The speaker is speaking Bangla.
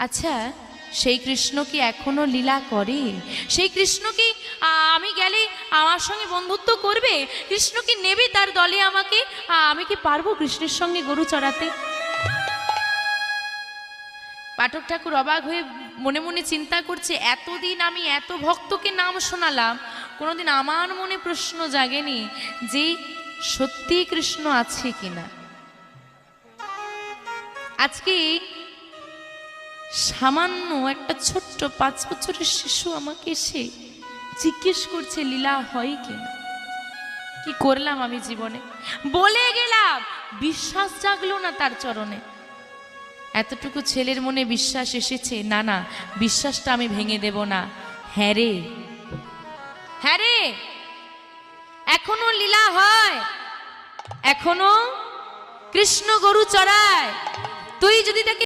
আচ্ছা, সেই কৃষ্ণ কি এখনো লীলা করে? সেই কৃষ্ণ কি আমি গেলে আমার সঙ্গে বন্ধুত্ব করবে? কৃষ্ণ কি নেবে তার দলে আমাকে? আমি কি পারবো কৃষ্ণের সঙ্গে গরু চড়াতে? পাঠক ঠাকুর অবাক হয়ে মনে মনে চিন্তা করছে, এতদিন আমি এত ভক্তকে নাম শোনালাম, কোনোদিন আমার মনে প্রশ্ন জাগেনি যে সত্যি কৃষ্ণ আছে কিনা। আজকে সামান্য একটা ছোট্ট 5 বছরের শিশু আমাকে এসে জিজ্ঞেস করছে লীলা হয় কিনা। কি করলাম আমি জীবনে? বলে গেলাম, বিশ্বাস জাগলো না তার চরণে। এতটুকু ছেলের মনে বিশ্বাস এসেছে, না না, বিশ্বাসটা আমি ভেঙে দেব না। হ্যাঁ রে, হ্যাঁ রে, এখনো লীলা হয়, এখনো কৃষ্ণ গরু চড়ায়। তুই যদি তাকে